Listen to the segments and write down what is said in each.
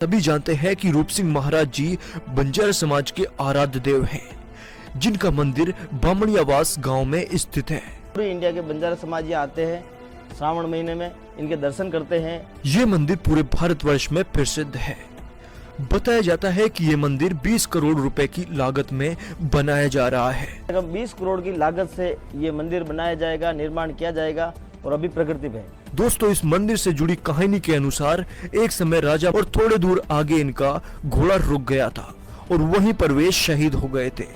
सभी जानते हैं कि रूप सिंह महाराज जी बंजारा समाज के आराध्य देव हैं, जिनका मंदिर बामणियावास गांव में स्थित है। पूरे इंडिया के बंजारा समाज यहाँ आते हैं, श्रावण महीने में इनके दर्शन करते हैं। ये मंदिर पूरे भारतवर्ष में प्रसिद्ध है। बताया जाता है कि ये मंदिर 20 करोड़ रुपए की लागत में बनाया जा रहा है। 20 करोड़ की लागत से ये मंदिर बनाया जाएगा, निर्माण किया जाएगा और अभी प्रगति में है। दोस्तों, इस मंदिर से जुड़ी कहानी के अनुसार एक समय राजा और थोड़े दूर आगे इनका घोड़ा रुक गया था और वहीं पर वे शहीद हो गए थे,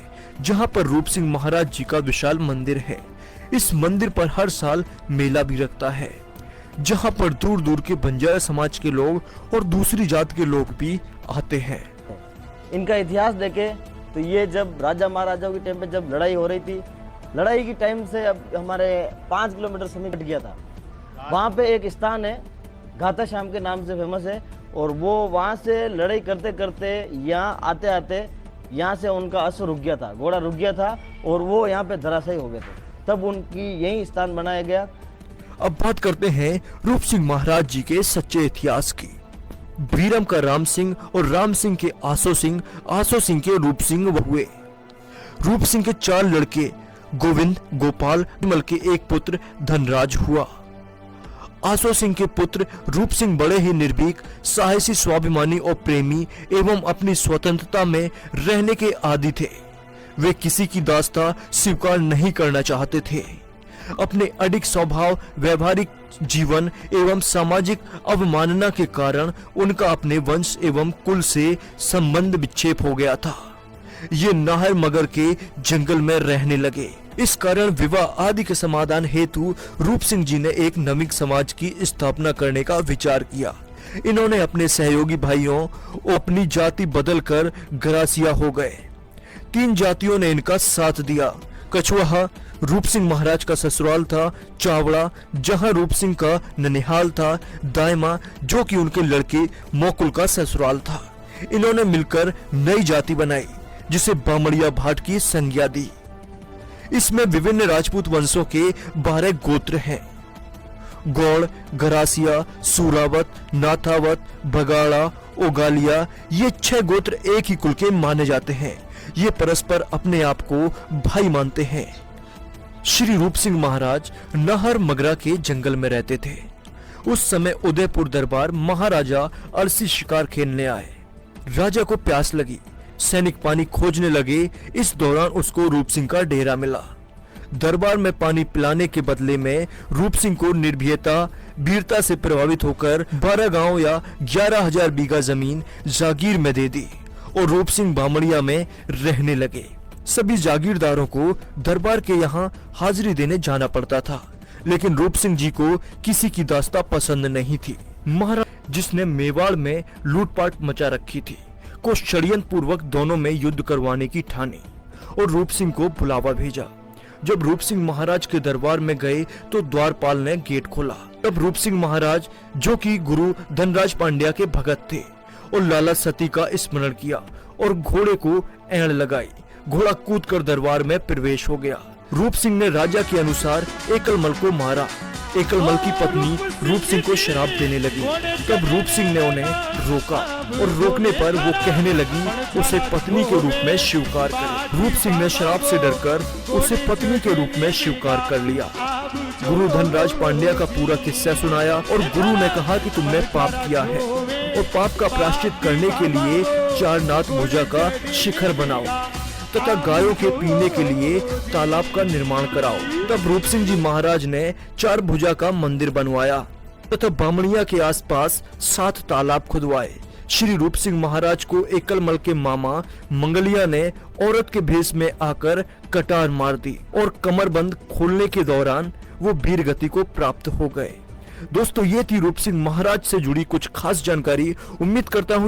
जहां पर रूप सिंह महाराज जी का विशाल मंदिर है। इस मंदिर पर हर साल मेला भी लगता है, जहां पर दूर दूर के बंजारा समाज के लोग और दूसरी जात के लोग भी आते हैं। इनका इतिहास देखे तो ये जब राजा महाराजाओं के टाइम पे जब लड़ाई हो रही थी, लड़ाई की टाइम से अब हमारे 5 किलोमीटर समय कट गया था। वहाँ पे एक स्थान है, घाता श्याम के नाम से फेमस है, और वो वहाँ से लड़ाई करते करते यहाँ आते आते यहाँ से उनका अश्व रुक गया था, घोड़ा रुक गया था और वो यहाँ पे धराशायी हो गए थे। तब उनकी यही स्थान बनाया गया। अब बात करते हैं रूप सिंह महाराज जी के सच्चे इतिहास की। बीरम का राम सिंह और राम सिंह के आसो सिंह के रूप सिंह हुए। रूप सिंह के 4 लड़के गोविंद, गोपाल, विमल के एक पुत्र धनराज हुआ। आसो सिंह के पुत्र रूप सिंह बड़े ही निर्भीक, साहसी, स्वाभिमानी और प्रेमी एवं अपनी स्वतंत्रता में रहने के आदी थे। वे किसी की दास्ता स्वीकार नहीं करना चाहते थे। अपने अडिग स्वभाव, व्यवहारिक जीवन एवं सामाजिक अवमानना के कारण उनका अपने वंश एवं कुल से संबंध विच्छेद हो गया था। ये नाहर मगर के जंगल में रहने लगे। इस कारण विवाह आदि के समाधान हेतु रूप सिंह जी ने एक नवीन समाज की स्थापना करने का विचार किया। इन्होंने अपने सहयोगी भाइयों और अपनी जाति बदलकर गरासिया हो गए। 3 जातियों ने इनका साथ दिया। कछुआ रूप सिंह महाराज का ससुराल था, चावड़ा जहां रूप सिंह का ननिहाल था, दायमा जो कि उनके लड़के मोकुल का ससुराल था। इन्होंने मिलकर नई जाति बनाई, जिसे बामणिया भाट की संज्ञा दी। इसमें विभिन्न राजपूत वंशों के 12 गोत्र हैं। गौड़, गरासिया, सूरावत, नाथावत, बगाड़ा, ओगालिया, ये 6 गोत्र एक ही कुल के माने जाते हैं। ये परस्पर अपने आप को भाई मानते हैं। श्री रूप सिंह महाराज नाहर मगरा के जंगल में रहते थे। उस समय उदयपुर दरबार महाराजा अलसी शिकार खेलने आए। राजा को प्यास लगी, सैनिक पानी खोजने लगे। इस दौरान उसको रूप सिंह का डेरा मिला। दरबार में पानी पिलाने के बदले में रूप सिंह को निर्भीकता, वीरता से प्रभावित होकर 12 गांव या 11,000 बीघा जमीन जागीर में दे दी और रूप सिंह बामणिया में रहने लगे। सभी जागीरदारों को दरबार के यहाँ हाजिरी देने जाना पड़ता था, लेकिन रूप सिंह जी को किसी की दास्ता पसंद नहीं थी। महाराज, जिसने मेवाड़ में लूटपाट मचा रखी थी, को षड्यंत्र पूर्वक दोनों में युद्ध करवाने की ठानी और रूप सिंह को बुलावा भेजा। जब रूप सिंह महाराज के दरबार में गए तो द्वारपाल ने गेट खोला। तब रूप सिंह महाराज, जो कि गुरु धनराज पांड्या के भगत थे, और लाला सती का स्मरण किया और घोड़े को ऐड़ लगाई। घोड़ा कूदकर दरबार में प्रवेश हो गया। रूप सिंह ने राजा के अनुसार एकलमल को मारा। एकलमल की पत्नी रूप सिंह को शराब देने लगी। तब रूप सिंह ने उन्हें रोका और रोकने पर वो कहने लगी उसे पत्नी के रूप में स्वीकार करे। रूप सिंह ने शराब से डरकर उसे पत्नी के रूप में स्वीकार कर लिया। गुरु धनराज पांड्या का पूरा किस्सा सुनाया और गुरु ने कहा कि तुमने पाप किया है और पाप का प्रायश्चित करने के लिए 4 नाथ भुजा का शिखर बनाओ तथा गायों के पीने के लिए तालाब का निर्माण कराओ। तब रूप सिंह जी महाराज ने 4 भुजा का मंदिर बनवाया तथा बामणिया के आसपास 7 तालाब खुदवाए। श्री रूप सिंह महाराज को एकलमल के मामा मंगलिया ने औरत के भेष में आकर कटार मार दी और कमरबंद खोलने के दौरान वो वीर गति को प्राप्त हो गए। दोस्तों, ये थी रूप सिंह महाराज से जुड़ी कुछ खास जानकारी। उम्मीद करता हूँ